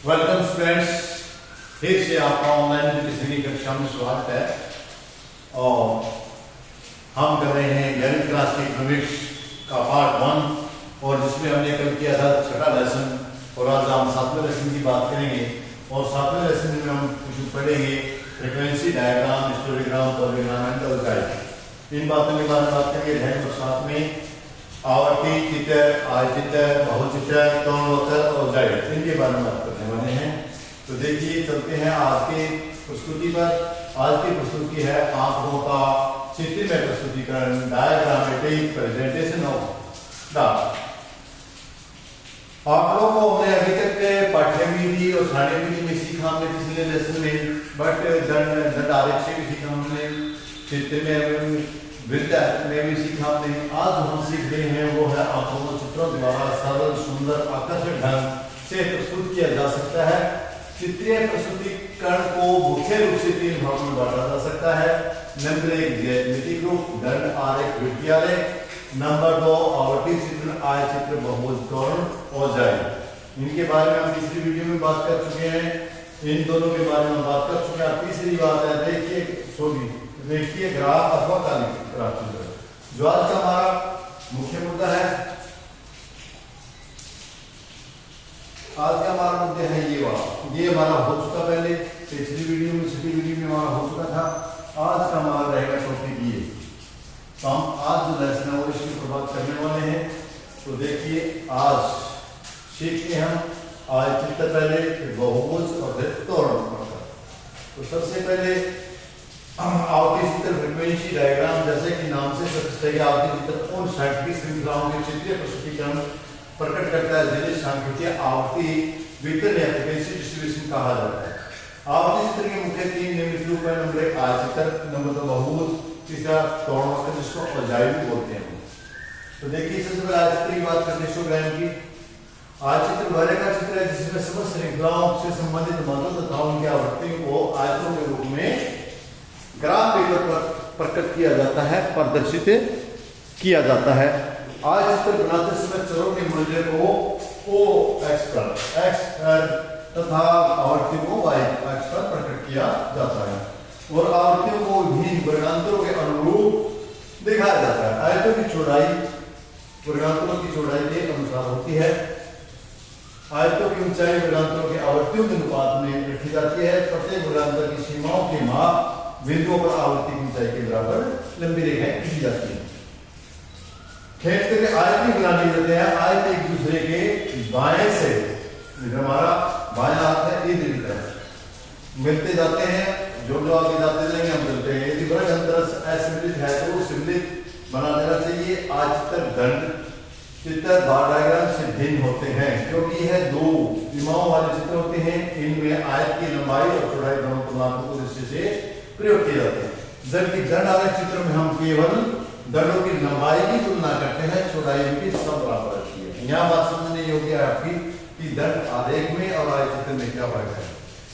Welcome students, फिर से आपका ऑनलाइन किसी भी कक्षा में स्वागत है। और हम कर रहे हैं 11th क्लास के इकोनॉमिक्स का पार्ट 1 और जिसमें हमने कल किया था छठा लेसन और आज हम 7वें लेसन की बात करेंगे। और 7वें लेसन में हम कुछ पढ़ेंगे फ्रीक्वेंसी डायग्राम, हिस्टोग्राम और एनवायरमेंटल गाइड। इन बातों के बारे में बात करेंगे। ध्यान और साथ में आवर्ती चित्र, आयचित्र, बहुचित्र, तोड़ोत्तर और गाइड, इनके बारे में बात करने वाले हैं। तो देखिए चलते हैं आज के प्रस्तुति पर। आज की प्रस्तुति है आंकड़ों का चित्रमय प्रस्तुतिकरण, डायग्रामेटिक प्रेजेंटेशन ऑफ डाटा। आंकड़ों को हमने अभी तक पाठ्यविधि और सारणीविधि में सीखा हमने पिछले लेसन में, बट दंड आरेख से भी सीखा हमने, चित्र में वृत्त में भी सीखा हमने। आज हम सीख रहे हैं वो है आंकड़ों को चित्रों द्वारा सरल, सुंदर, आकर्षक ढंग से प्रस्तुत किया जा सकता है। चित्रीय प्रस्तुतिकरण को मुख्य रूप से 3 भागों में बांटा जा सकता है। नंबर 1 ज्यामितिक रूप, दंड आरेख, वृत्तीय आरेख। नंबर 2 आवर्ती चित्र, आयचित्र, बहुभुज, त्वरण और जाइड। इनके बारे में हम पिछली वीडियो में बात कर चुके हैं, इन दोनों के बारे में बात कर चुके हैं। तीसरी बात है देखिए ग्राफ अथवा कालिक ग्राफ चित्र, जो आज का हमारा मुख्य मुद्दा है। आज का हमारा मुद्दा है ये हमारा हो चुका पहले, पिछली वीडियो में, छठी वीडियो में हमारा हो चुका था। आज का हमारा रहेगा टॉपिक ये। तो हम आज जो लेसन है वो इसकी शुरुआत करने वाले हैं। तो देखिए आज सीखते हैं हम आयचित्र पहले, फिर बहुभुज और फिर त्वरण। तो सबसे पहले आवर्ती चित्र फ्रीक्वेंसी डायग्राम, जैसे कि नाम से स्पष्ट है, आवर्ती चित्र उन सांख्यिकीय श्रृंखलाओं के चित्रीय प्रस्तुतिकरण प्रकट करता है जिन्हें सांख्यिकीय आवर्ती वितरण या फ्रीक्वेंसी डिस्ट्रीब्यूशन कहा जाता है। आवर्ती चित्र के मुख्य 3 निम्नलिखित रूप हैं। नंबर 1 आयचित्र, नंबर 2 बहुभुज, तीसरा त्वरण, जिसको जाइड बोलते हैं। तो देखिए सबसे पहले आयचित्र की बात करते हैं, हिस्टोग्राम की। आयचित्र वह रेखा चित्र है जिसमें समस्त श्रृंखलाओं से संबंधित मदों तथा उनकी आवृत्तियों को आयतों के रूप में ग्राफ पेपर पर प्रकट किया जाता है, प्रदर्शित किया जाता है। आयचित्र बनाते समय चरों के मूल्य को x पर तथा आवर्तियों को y अक्ष पर प्रकट किया जाता है और आवर्तियों को विभिन्न वर्गांतरों के अनुरूप दिखाया जाता है। आयतों की चौड़ाई वर्गांतरों की चौड़ाई के अनुसार होती है। आयतों की ऊंचाई वर्गांतरों के आवर्तियों के अनुपात में रखी जाती है। प्रत्येक वर्गांतर की सीमाओं के माप बिंदुओं पर आवर्ती की ऊंचाई के बराबर लंबी रेखाएं खींची जाती है। खेत के आयत भी बना लिए जाते हैं। आयत एक दूसरे के बाएं से, हमारा बायां हाथ है, इधर की तरफ मिलते जाते हैं। जो आगे जाते जाएंगे हम चलते हैं। यदि वर्ग अंतर असममित है तो सम्मिलित बना देना चाहिए। आयचित्र दंड चित्र बार डायग्राम से भिन्न होते हैं क्योंकि यह 2 विमाओं वाले चित्र होते हैं। इनमें आयत की लंबाई और चौड़ाई दोनों तुलनात्मक उद्देश्य से प्रयोग किए जाते हैं। जबकि दंड आरेख चित्र में हम केवल दंडों की लंबाई की तुलना करते हैं, चौड़ाई की सब बराबर रहती है। यहाँ बात समझने योग्य है आपकी कि दंड आरेख में और आयचित्र में क्या फर्क है,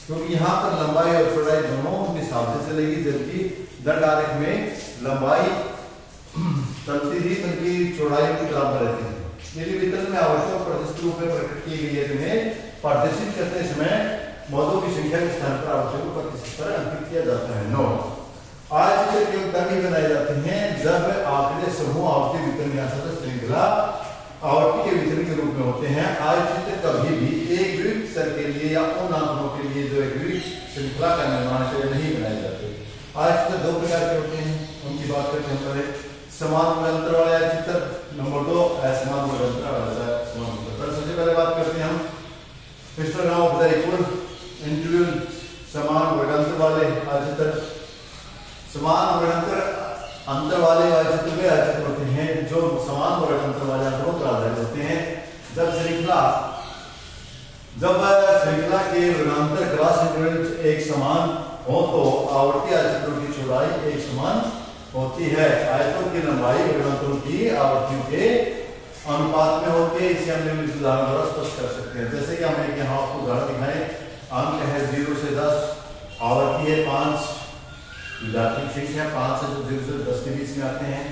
क्योंकि यहाँ पर लंबाई और चौड़ाई दोनों अपने हिसाब से चलेगी, जबकि दंड आरेख में लंबाई चलती थी बल्कि चौड़ाई की बराबर रहती है। यदि वितरण में आवश्यक प्रतिशत रूप में प्रकट की गई है, जिन्हें प्रदर्शित करते समय मदों की संख्या के स्थान पर आवश्यक प्रतिशत पर अंकित किया जाता है। नोट, आयचित्र केवल तभी बनाए जाते हैं जब आंकड़े समूह आवर्ती वितरण या सतत श्रृंखला आवर्ती के वितरण के रूप में होते हैं। आयचित्र कभी भी एक वृत्त स्तर के लिए या उन आंकड़ों के लिए जो एक वृत्त श्रृंखला का निर्माण के लिए नहीं बनाए जाते। आयचित्र 2 प्रकार के होते हैं, उनकी बात करते हैं। पहले समान वर्गांतर वाले आयचित्र, नंबर 2 असमान वर्गांतर वाला समान वर्गांतर। सबसे पहले बात करते हैं हम histogram of the equal interval, समान वर्गांतर वाले आयचित्र। समान वर्गांतर अंतर वाले आयचित्र वे आयचित्र होते हैं जो समान वर्गांतर वाले अंतरों पर आधारित होते हैं। जब श्रृंखला के वर्गांतर क्रॉस इंटरवल एक समान हो तो आवर्ती आयचित्रों की चौड़ाई एक समान होती है। आयतों की लंबाई वर्गांतरों की आवर्तियों के अनुपात में होती है। इसे हम निम्न उदाहरण द्वारा स्पष्ट कर सकते हैं। जैसे कि हम एक यहाँ आपको उदाहरण दिखाएं। अंक है 0 से 10, आवर्ती है 5, विद्यार्थी की संख्या 5 से 0 से 10 के बीच में आते हैं,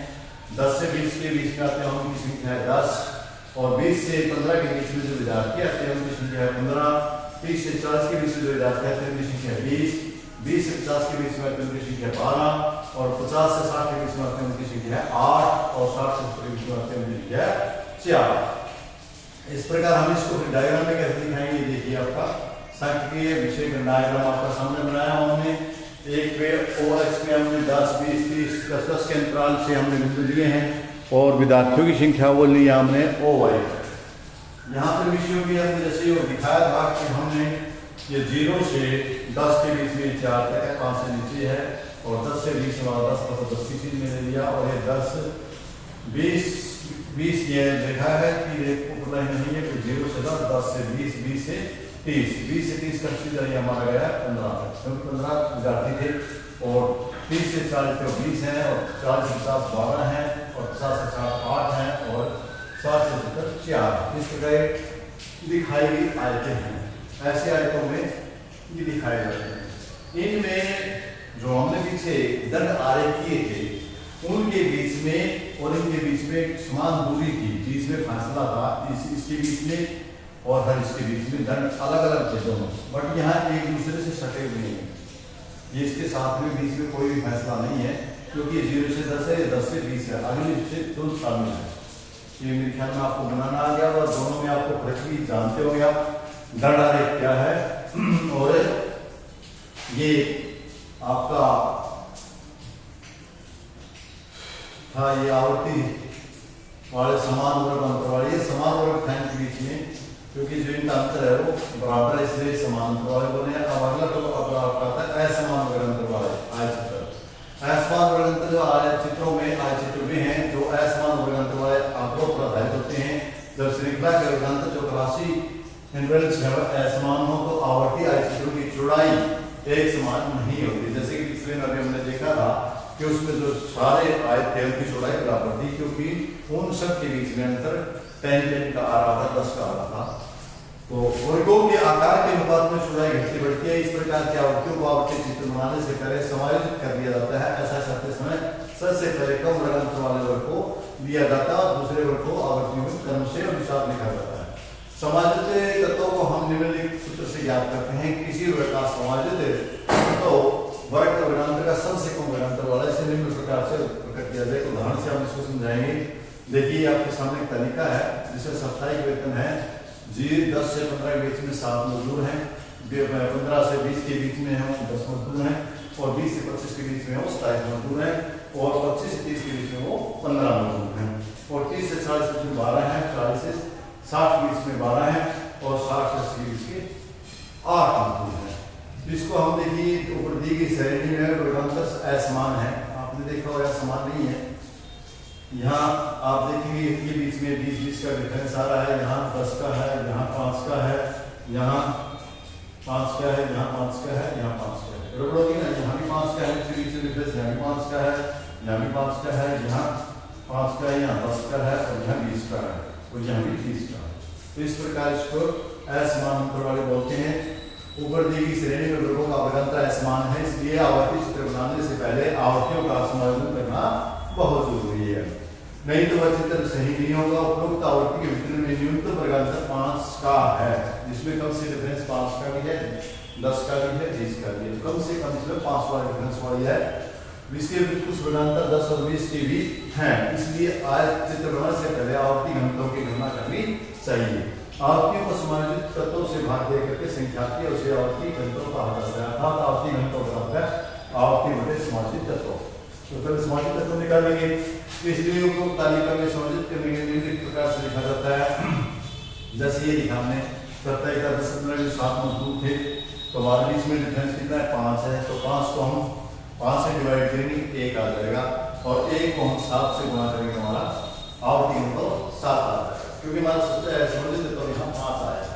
10 से 20 के बीच में आते हैं उनकी संख्या है 10, और 20 से 15 के बीच में जो विद्यार्थी आते हैं उनकी संख्या है 15, 30 से 40 के बीच में जो जाते हैं केंद्रीय संख्या 20, 20 से 50 के बीच में केंद्रीय संख्या 12 और 50 से 60 के बीच में केंद्रीय संख्या 8 और 60 से 70 के बीच में केंद्रीय संख्या 4। इस प्रकार हम इसको फिर डायग्राम में कैसे दिखाएंगे, देखिए आपका सांख्यिकीय विषय का डायग्राम आपका सामने बनाया हमने। एक पे OH में हमने 10, 20, 30, 10 के अंतराल से हमने बिंदु लिए हैं और विद्यार्थियों की संख्या वो लिया हमने OY। यहाँ पर विषयों की हमने जैसे वो दिखाया था कि हमने ये 0 से 10 के बीच में 4 तक 5 से नीचे है और 10 से 20 वाला 10 मतलब 10 की चीज मैंने लिया और ये 10, 20 ये देखा है कि ऊपर लाइन नहीं है कि 0 से 10, 10 से 20, 20 से 30, 20 से 30 का सीधा ये हमारा गया 15 तक, क्योंकि 15 विद्यार्थी थे और 30 से 40 तो 20 हैं और 40 से 50 12 हैं और 50 से 60 8 हैं और 60 से 70 4। इस प्रकार दिखाई गई आयतें हैं, ऐसे आयतों में ये दिखाए जाते हैं। इनमें जो हमने पीछे दंड आरेख किए थे उनके बीच में और इनके बीच में समान दूरी थी, बीच में फासला था, इसके बीच में और हर इसके बीच में दंड अलग अलग थे दोनों, बट यहाँ एक दूसरे से सटे हुए नहीं है। ये इसके साथ में बीच में कोई भी फैसला नहीं है क्योंकि 0 से 10 है, 10 से 20 है, अगले से तुरंत शामिल है। ये मेरे ख्याल में आपको बनाना आ गया और दोनों में आपको फर्क भी जानते हो आप दंड आरेख क्या है और ये आपका था ये आवर्ती वाले समान वर्ग अंतर वाले, ये समान वर्ग था इनके बीच में क्योंकि जो इनका अंतर है वो बराबर है इसलिए समान अंतर वाले बने। अब अगला तो आपका आता है असमान वर्ग अंतर वाले आयचित्र। असमान वर्ग अंतर जो आयचित्रों में आयचित्र भी हैं जो असमान वर्ग अंतर वाले आंकड़ों पर आधारित होते हैं। जब श्रृंखला के वर्ग अंतर जो राशि असमान हो तो आवर्ती आयचित्रों की चौड़ाई एक समान नहीं होती। जैसे कि पिछले में अभी हमने देखा था कि उसमें जो सारे आयत थे उनकी चौड़ाई बराबर थी क्योंकि उन सब के बीच में अंतर 10 का आ रहा था, 10 का आ रहा था। तो वर्गों के आकार के अनुपात में चौड़ाई घटती बढ़ती है। इस प्रकार के आवर्तियों को आवर्ती चित्र बनाने से पहले समायोजित कर दिया जाता है। ऐसा करते समय सबसे पहले कम वर्ग अंतर वाले वर्ग को लिया जाता है और दूसरे वर्ग को आवर्तियों में क्रम से अनुसार लिखा जाता है। समायोजित तत्वों को हम निम्नलिखित सूत्र से ज्ञात करते हैं। किसी वर्ग का समायोजित तो वर्ग वर्गांतर का सबसे कम वर्गांतर वाला इसे निम्न प्रकार से प्रकट किया जाए। उदाहरण से हम इसको समझाएंगे। देखिए आपके सामने एक तालिका है जिसमें साप्ताहिक वेतन है 10 से 15 के बीच में 7 मजदूर हैं, 15 से 20 के बीच में हम 10 मजदूर हैं और 20 से 25 के बीच में वो 27 मजदूर हैं और 25 से 30 के बीच में वो 15 मजदूर हैं और 30 से 40 के बीच में 12 हैं, 40 से 60 के बीच में 12 हैं और 60 से 80 के बीच के 8 मजदूर हैं। जिसको हम देखिए ऊपर दी गई श्रेणी में वर्गांतर असमान है, आपने देखा होगा समान नहीं है। यहाँ आप देखिए इनके बीच में 20-20 का डिफरेंस आ रहा है, यहाँ 10 का है, यहाँ 5 का है, यहाँ 5 का है, यहाँ 5 का है, यहाँ 5 का है। गड़बड़ होगी ना, यहाँ भी 5 का है, इसके बीच में डिफरेंस यहाँ भी 5 का है, यहाँ भी 5 का है, यहाँ 5 का है, यहाँ 10 का है और यहाँ 20 का है और यहाँ भी 30 का है। तो इस प्रकार इसको असमान अंतर वाले बोलते हैं। ऊपर दी गई श्रेणी में वर्गों का वर्गांतर असमान है, इसलिए आवर्ती चित्र बनाने से पहले आवर्तियों का समायोजन करना बहुत जरूरी है, नहीं तो वह चित्र सही नहीं होगा। उपरोक्त आवर्ती के वितरण में न्यूनतम वर्गांतर 5 का है, जिसमें कम से डिफरेंस 5 का भी है, 10 का भी है, 20 का भी है। कम से कम इसमें 5 वाला डिफरेंस वाली है। इसके कुछ वर्गांतर 10 और 20 के भी हैं, इसलिए आयत चित्र बनाने से पहले आवर्ती घनत्वों की गणना करनी चाहिए। आवर्तियों को समायोजित तत्वों से भाग दे करके संख्यात्मक उसे आवर्ती घनत्व कहा जाता है। अर्थात आवर्ती घनत्व बराबर है आवर्ती बटे समायोजित तत्व। तो पहले समायोजित तत्व निकालेंगे, इसलिए उपरोक्त तालिका में समायोजित करने के लिए निम्नलिखित प्रकार से लिखा जाता है। जैसे ये लिखा हमने प्रत्येक का 10-15 मजदूर थे तो हमारे बीच में डिफरेंस कितना है 5 है, तो 5 को हम 5 से डिवाइड करेंगे 1 आ जाएगा और 1 को हम 7 से गुणा करेंगे, हमारा आवर्ती घनत्व 7 आ जाएगा क्योंकि हमारा समायोजित तत्व यहाँ 5 आया।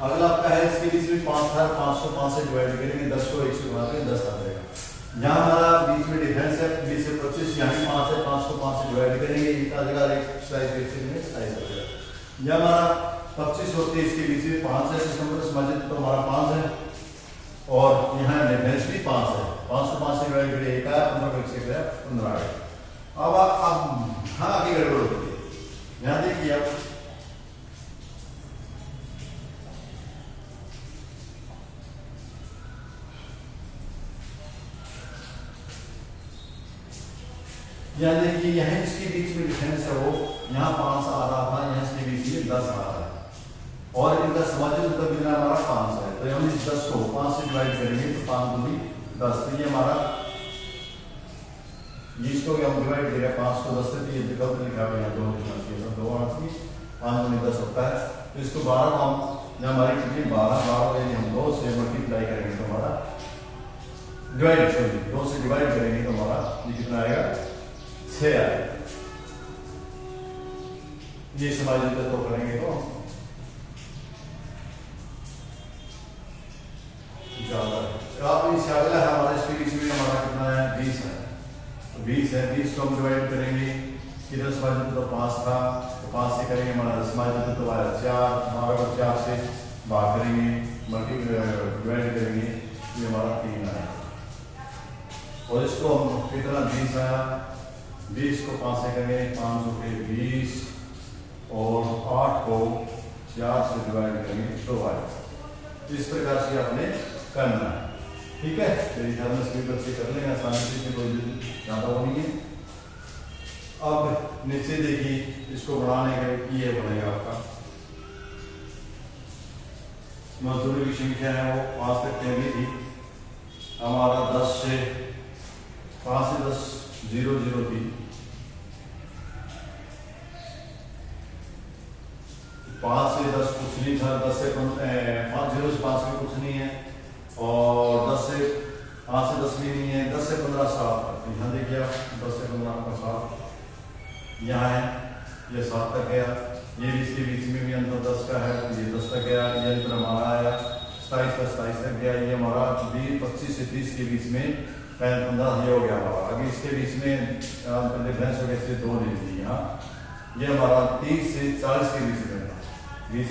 अगला आपका है इसके बीच में 5 था, 5 को 5 से डिवाइड करेंगे, 10 को 1 से गुणा करेंगे, 10 आ जाएगा। यहाँ हमारा बीच में डिफरेंस है 20 से 25, यहाँ भी 5 है, 5 को 5 से डिवाइड करेंगे, इतना जगह एक स्लाइस में स्लाइस हो जाएगा। यहाँ हमारा 25 और 23 के बीच में 5 है, इस नंबर समायोजित तो हमारा 5 है और यहाँ डिफरेंस भी 5 है। 5 को 5 से डिवाइड करेंगे 1 आया, 15 को 1 से गया 15 आ गया। अब हाँ आगे गड़बड़ होती है, यहाँ देखिए आप यहाँ देखिए, यहाँ इसके बीच में डिफरेंस है वो, यहाँ 5 आ रहा था, यहाँ इसके बीच में 10 आ रहा है और इनका समाजित उत्तर बिना हमारा 5 है। तो हम इस 10 को 5 से डिवाइड करेंगे तो 5 दूनी 10, तो ये हमारा, इसको भी हम डिवाइड करेंगे 5 को 10 से, तो ये गलत लिखा हुआ है, 2 लिखना चाहिए, 2 आना चाहिए, 5 दूनी 10 होता है। तो इसको 12 को हम, जहाँ हमारी कितनी 12 को हम 2 से मल्टीप्लाई करेंगे तो हमारा डिवाइड, सॉरी 2 से डिवाइड करेंगे तो हमारा ये कितना आएगा, 6 आएगा। ये समाजित तो करेंगे तो ज्यादा आप इस अगला है हमारा, इसके बीच में हमारा कितना है, 20 है, तो 20 है, 20 को हम डिवाइड करेंगे, किधर समाजित तो 5 था, तो 5 से करेंगे हमारा समाजित तो आया 4, हमारा को 4 से भाग करेंगे, डिवाइड करेंगे, ये हमारा 3 आया। और इसको हम कितना 20 आया, 20 को 5 से करेंगे 5 के 20 और 8 को 4 से डिवाइड करेंगे तो आए। इस प्रकार से आपने करना है, ठीक है। मेरे ख्याल में सभी बच्चे कर लेंगे आसानी से, कोई ज़्यादा वो नहीं है। अब नीचे देखिए, इसको बढ़ाने का ये बनेगा आपका, मजदूरी की संख्या है वो 5 तक तैयारी थी, हमारा 10 से 5 से 10 0 0 थी, 5 से 10 कुछ नहीं था, 10 से 5 0 से 5 में कुछ नहीं है, और 10 से 5 से 10 भी नहीं है, 10 से 15 7, यहाँ देखिए आप 10 से 15 आपका 7 यहाँ है, ये 7 तक गया, ये भी इसके बीच में भी अंतर 10 का है, ये 10 तक गया, ये अंतर हमारा आया 27 तक गया, ये हमारा 25 से 30 के बीच में 15 ये हो गया हमारा। आगे इसके बीच में डिफरेंस हो गया, इससे 2 ले लीजिए, यहाँ ये हमारा 30 से 40 के बीच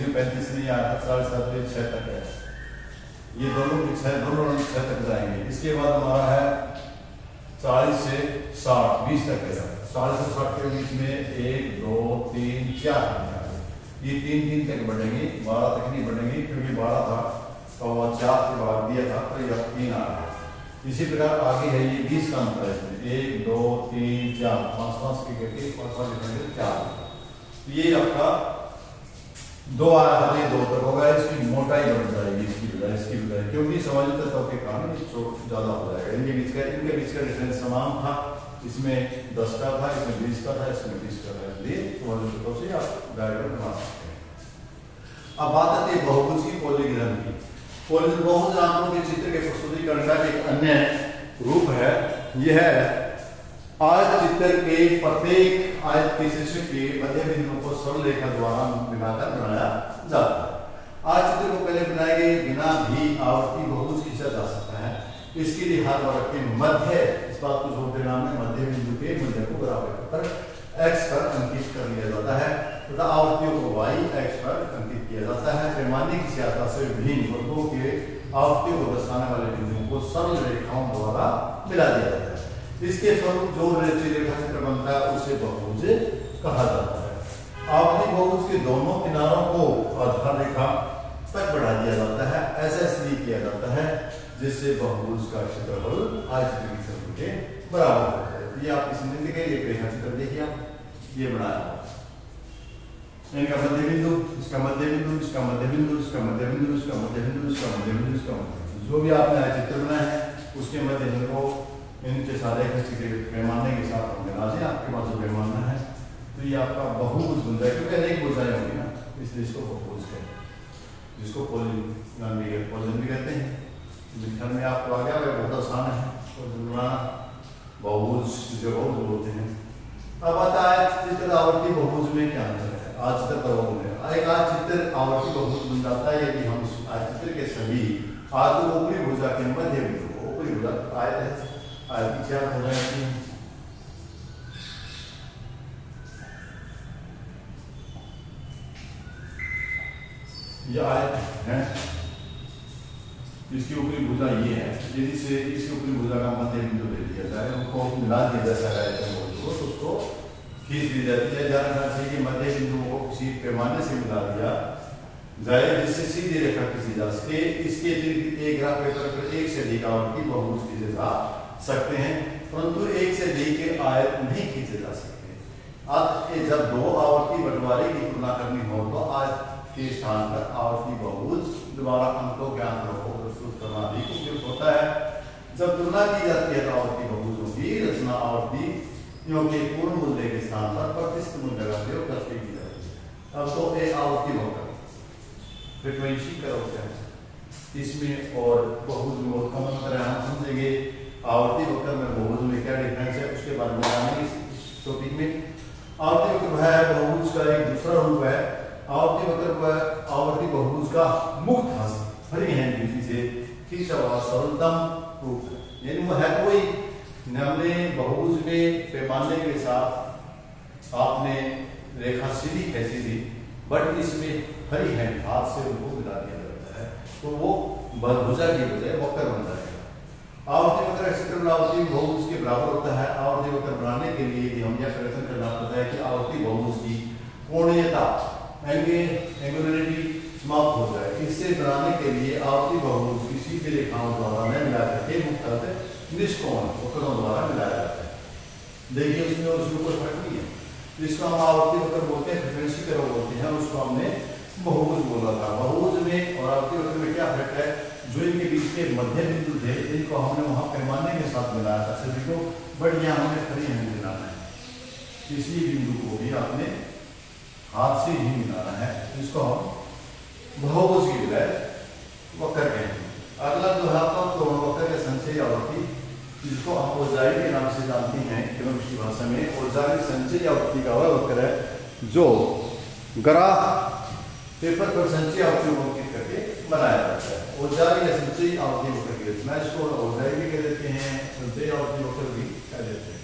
में 35 नहीं आया था, 40 6 तक है, ये दोनों 6 तक जाएंगे। इसके बाद हमारा है 40 से 60 20 तक है, 40 से 60 के बीच में 1 2 3 4, ये 3 तक बढ़ेंगे, 12 तक नहीं बढ़ेंगे, क्योंकि 12 था तो वह 4 से भाग दिया था, तो यह 3 आ रहा है। इसी प्रकार आगे है, ये 20 का अंतर है इसमें, 1 2 3 4 5 के करके 5 4, ये आपका 2 आया था, ये 2 तक होगा, इसकी मोटाई बढ़ जाएगी इसकी बजाय, क्योंकि समाजित तत्व के कारण ज्यादा हो जाएगा। इनके बीच का डिफरेंस समान था, इसमें 10 का था, इसमें 20 का था, इसमें 20 का था, इसलिए समाजित तत्व से आप डायग्राम बना सकते हैं। अब बात आती है बहुभुज की, पॉलीग्राम की। बहुभुज आंकड़ों के चित्र के प्रस्तुतिकरण का एक अन्य रूप है, यह है आयत चित्र के प्रत्येक आयत के शीर्ष के मध्य बिंदु को सरल रेखा द्वारा मिलाकर बनाया जाता है। आयत चित्र को पहले बनाए गए बिना भी आवर्ती बहुभुज खींचा जा सकता है। इसके लिए हर वर्ग के मध्य, इस बात को जोड़ देना है, मध्य बिंदु के मध्य को बराबर पर x पर अंकित कर लिया जाता है तथा आवर्तियों को y x पर अंकित किया जाता है। पैमाने की सहायता से विभिन्न वर्गों के आवर्तियों को दर्शाने वाले बिंदुओं को सरल रेखाओं द्वारा मिला दिया जाता है। इसके फलस्वरूप जो रेखा चित्र बनता है उसे बहुभुज कहा जाता है। आवर्ती बहुभुज के दोनों किनारों को आधार रेखा तक बढ़ा दिया जाता है। ऐसा इसलिए किया जाता है जिससे बहुभुज का क्षेत्रफल आयतन के क्षेत्रफल के बराबर होता है। ये आप इसमें देखें, एक रेखा चित्र देखिए आप, ये बनाया इनका मध्य बिंदु, इसका मध्य बिंदु, इसका मध्य बिंदु, इसका मध्य बिंदु, इसका मध्य बिंदु, इसका मध्य बिंदु, इसका मध्य बिंदु, जो भी आपने चित्र बनाया है उसके मध्य बिंदु को इनके सारे पैमाने के साथ हम मिला दें। आपके पास जो पैमाना है तो ये आपका बहुभुज बन जाए, क्योंकि अनेक भुजाएं होंगी ना, इसलिए इसको बहुभुज कहते हैं, जिसको पॉलीगन भी कहते हैं। लिखने में आपको आ गया, बहुत आसान है बहुभुज जो बहुभुज बोलते हैं। अब आता है चित्र आवर्ती बहुभुज में क्या अंतर है। आज चित्र बहुभुज में एक आज चित्र आवर्ती बहुभुज बन जाता है यदि हम आज चित्र के सभी आयतों को ऊपरी भुजा के मध्य बिंदु को, ऊपरी भुजा आयत है, आयत की 4 भुजाएं होती हैं, यह आयत है, इसकी ऊपरी भुजा ये है, यदि से इसकी ऊपरी भुजा का मध्य बिंदु ले लिया जाए, उनको मिला दिया जाता है तो उसको खींच दी जाती है। ध्यान रखना चाहिए कि मध्य बिंदु को किसी पैमाने से मिला दिया जाए जिससे सीधी रेखा खींची जा सके। इसके अतिरिक्त एक ग्राफ पेपर पर एक से अधिक आवर्ती बहुभुज खींचे जा सकते हैं। परंतु एक से अधिक के आयत नहीं खींचे जा सकते। अब ये जब दो आवर्ती बंटवारे की तुलना करनी हो तो आयत के स्थान पर आवर्ती बहुभुज द्वारा अंकों के आंकड़ों को प्रस्तुत करना भी उपयुक्त होता है। जब तुलना की जाती है तो आवर्ती बहुभुजों की रचना आवर्ती के पूर्ण मूल्य के स्थान पर प्रतिशत मूल्य का प्रयोग करके की जाती है। अब तो ये आवर्ती बहुपद फ्रीक्वेंसी का होता है इसमें और बहुभुज में बहुत कम अंतर है। हम समझेंगे आवर्ती वक्र में बहुभुज में क्या डिफरेंस है उसके बारे में जानेंगे इस टॉपिक में। आवर्ती वक्र है बहुभुज का एक दूसरा रूप है। आवर्ती वक्र आवर्ती बहुभुज का मुक्त हस्त फ्री हैंड विधि से खींचा हुआ सरलतम रूप, यानी वो है कोई हमने बहुभुज में पैमाने के साथ आपने रेखा सीधी खींची थी, बट इसमें फ्री हैंड हाथ से उनको मिला दिया जाता है तो वो भुजा की बजाय वक्र बन जाएगा। आवर्ती वक्र क्षेत्र आवर्ती बहुभुज के बराबर होता है। आवर्ती वक्र बनाने के लिए हम यह प्रयत्न करना पड़ता है कि आवर्ती बहुभुज की कोणीयता एंगुलरिटी समाप्त हो जाए। इससे बनाने के लिए आवर्ती बहुभुज की सीधी रेखाओं द्वारा न मिला करके मुख्यतः निष्कोण वक्रों द्वारा मिलाया जाता है। देखिए उसमें और उसमें कोई फर्क नहीं है। जिसको हम आवर्ती वक्र बोलते हैं फ्रीक्वेंसी कर्व बोलते हैं, उसको हमने बहुभुज बोला था। बहुभुज में और आवर्ती वक्र में क्या फर्क है, जो इनके बीच के मध्य बिंदु थे इनको हमने वहां पैमाने के साथ मिलाया था सभी को, बट यहाँ हमने फ्री हैंड मिलाना है। किसी बिंदु को भी आपने हाथ से ही मिलाना है, इसको हम बहुभुज की बजाय वक्र कहते हैं। अगला जो है आपका कोण वक्र के संचय आवर्ती, जिसको हम औजारी के नाम से जानते हैं केवल की भाषा में। औजारी संचय आवर्ती का वह वक्र है जो ग्राफ पेपर पर संचय आवर्ती को अंकित करके बनाया जाता है। औजारी या संचय आवर्ती वक्र की रचना, इसको औजारी भी कह देते हैं, संचय आवर्ती वक्र भी कह देते हैं।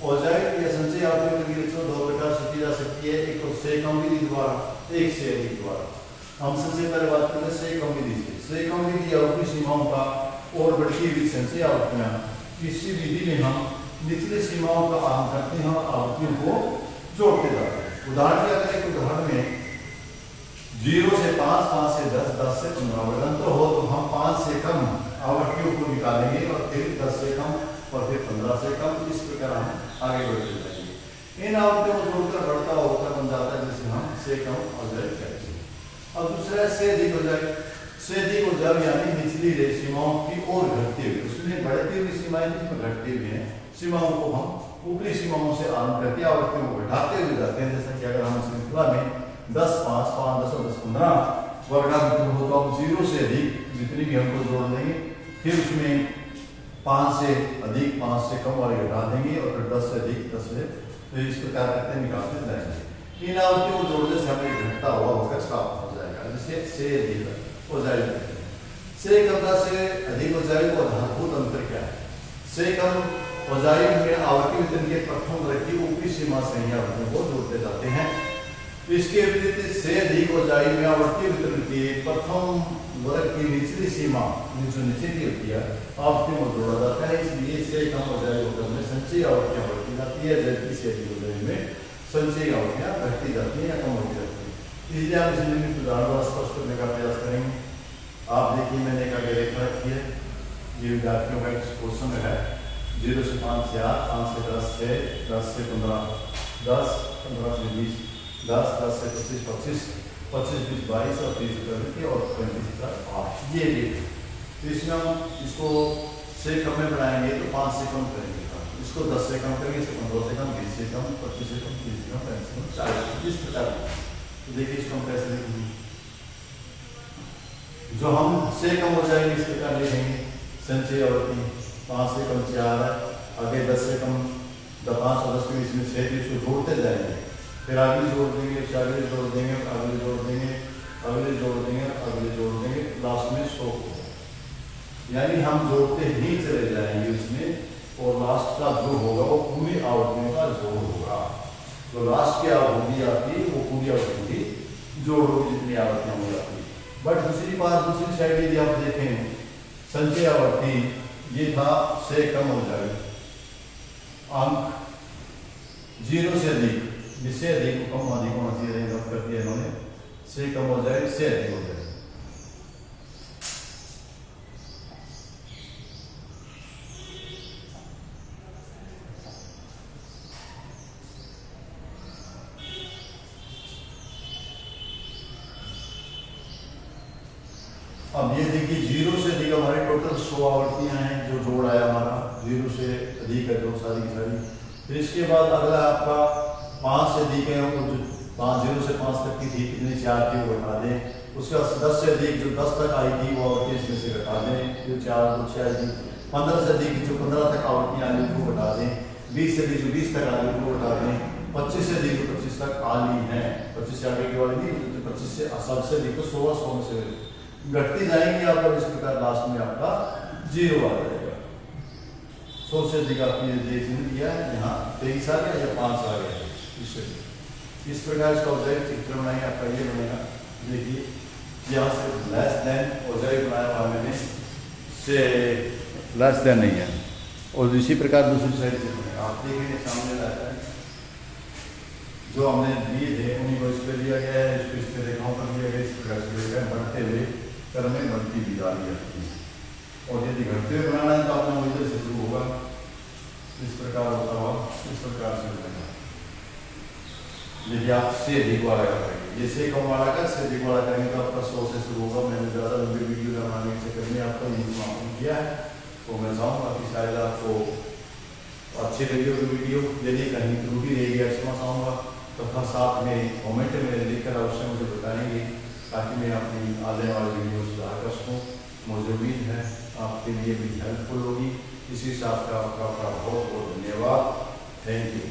औजारी या संचय आवर्ती वक्र की रचना दो प्रकार से की जा सकती है, एक तो सेकम विधि द्वारा, एक से अधिक द्वारा। हम सबसे पहले बात करें सेकम विधि से। सेकम विधि आवर्ती सीमाओं का और बढ़ती हुई संचय आवृत्तियां, इसी विधि में हम निचली सीमाओं का आरंभ करते हैं और आवृत्तियों को जोड़ते जाते हैं। उदाहरण क्या करें, उदाहरण में 0 से 5, 5 से 10, 10 से 15 अंतर हो तो हम 5 से कम आवृत्तियों को निकालेंगे और फिर 10 से कम और फिर 15 से कम, इस प्रकार हम आगे बढ़ते जाएंगे। इन आवृत्तियों को जोड़कर बढ़ता होकर बन जाता है जिसे हम सेकम औजारी कहते हैं। अब दूसरा से अधिक औजारी, से अधिक औजारी यानी निचली सीमाओं की ओर घटती हुई, उसमें बढ़ती हुई सीमाएं जिसमें घटती हुई हैं, सीमाओं को हम ऊपरी सीमाओं से आरंभ करके आवृत्तियों को घटाते हुए जाते हैं। जैसा कि अगर हम श्रृंखला में 10, 5, 5, 10 और 10, 15 वर्गाकार हो तो अब 0 से अधिक जितनी भी हमको जोड़ देंगे, फिर उसमें 5 से अधिक 5 से कम वाले घटा देंगे और फिर 10 से अधिक 10 से, तो इस प्रकार करते निकालते जाएंगे। इन आवृत्तियों को जोड़ने से हमें घटता हुआ वक्र प्राप्त हो जाएगा, जिसे से अधिक औजारी कहते हैं। से कम से अधिक औजारी को आधारभूत अंतर क्या है? से कम औजारी में आवर्ती वितरण के प्रथम वर्ग की ऊपरी सीमा से ही आवृत्तियों को जोड़ते जाते हैं। इसके विपरीत से अधिक औजारी में आवर्ती वितरण के प्रथम वर्ग की निचली सीमा जो नीचे की होती है आवृत्तियों को जोड़ा जाता है। इसलिए से कम औजारी वक्र में संचयी आवृत्तियां बढ़ती जाती है, जबकि से अधिक औजारी में संचयी आवृत्तियां घटती जाती हैं या कम होती जाती है। इसलिए आप इसे निम्नलिखित उदाहरण स्पष्ट करने का प्रयास करेंगे। आप देखिए मैंने एक आगे रेखा रखी है, ये विद्यार्थियों का क्वेश्चन है। 0 से 5 से 8, 5 से 10, 6, 10 से 15, 10, 15 से 20, 10, 10 से 25, 25, 25, 20, 22 और 30 और 35 तक 8, ये देखिए। तो इसमें हम इसको से कम में बनाएंगे तो 5 से कम करेंगे, इसको 10 से कम करेंगे, इसको 15 से कम, 20 से कम, 25 से कम, 30 से कम, 35 से कम, 40, इस प्रकार। तो देखिए इसको हम कैसे लिखेंगे। जो हम से कम हो जाएंगे इस प्रकार लिखेंगे, संचय आवृत्ति 5 से कम 4 है, आगे 10 से कम 5 और 10 के बीच में 6, इसको जोड़ते जाएंगे, फिर आगे जोड़ देंगे, आगे जोड़ देंगे, आगे जोड़ देंगे, अगले जोड़ देंगे, अगले जोड़ देंगे, लास्ट में 100 होगा। यानी हम जोड़ते ही चले जाएंगे उसमें, और लास्ट का जो होगा वो पूरी आवृत्तियों का जोड़ होगा। तो लास्ट की आवृत्ति आती है वो पूरी आवृत्ति जोड़ होगी जितनी आवृत्तियां हो जाती है। बट दूसरी बात, दूसरी साइड यदि आप देखें संचय आवृत्ति ये था से कम हो जाए, अंक 0 से अधिक, जिससे अधिक कम अधिक होना चाहिए कर दिया इन्होंने, से कम हो जाए से अधिक हो जाए। अब ये देखिए 0 से अधिक हमारे टोटल 100 आवृत्तियां हैं जो जोड़ आया हमारा 0 से अधिक है जो सारी की सारी। फिर इसके बाद अगला आपका 5 से अधिक है वो जो 0 से 5 तक की थी कितनी 4 थी वो घटा दें। उसके बाद 10 से अधिक जो 10 तक आई थी वो आवृत्ति इसमें से घटा दें जो 4 6 आई थी। 15 से अधिक जो 15 तक आवृत्तियां आई वो घटा दें। 20 से अधिक जो 20 तक आई वो घटा दें। 25 से अधिक जो 25 तक आली है 25 से आगे की वाली नहीं तो 25 से सबसे अधिक तो 100 में से घटती जाएंगी आपका इस प्रकार लास्ट में आपका 0 आ जाएगा। 100 से अधिक आपकी देखने दिया है यहाँ 23 आ गया या 5 आ गया इससे इस प्रकार इसका ऑब्जेक्ट चित्र बनाएंगे आपका ये बनेगा। देखिए यहाँ से लेस देन ऑब्जेक्ट बनाया हुआ मैंने से लेस देन नहीं है और इसी प्रकार दूसरी साइड से बनेगा। आप देखेंगे सामने रहता है जो हमने दिए थे उन्हीं को इस पर दिया गया है इस पर रेखाओं पर दिया गया इस प्रकार से दिया गया बढ़ते हुए कर में बढ़ती भी जा रही है और यदि घटते हुए बनाना है तो आपने वो इधर से शुरू होगा इस प्रकार होता हुआ इस प्रकार से बनेगा। यदि आप से अधिक वाला करेंगे जैसे कम वाला कर से अधिक वाला करेंगे तो आपका 100 से शुरू होगा। मैंने ज़्यादा लंबी वीडियो बनाने के चक्कर में आपको यही मालूम किया है तो मैं चाहूँगा कि शायद आपको अच्छी लगी होगी वीडियो। यदि कहीं त्रुटि रहेगी ऐसा चाहूँगा तो फिर साथ में कमेंट में लिखकर अवश्य मुझे बताएंगे ताकि मैं अपनी आने वाली वीडियो सुधार कर सकूँ। मुझे उम्मीद है आपके लिए भी हेल्पफुल होगी। इसी हिसाब से आपका बहुत बहुत धन्यवाद। Thank you.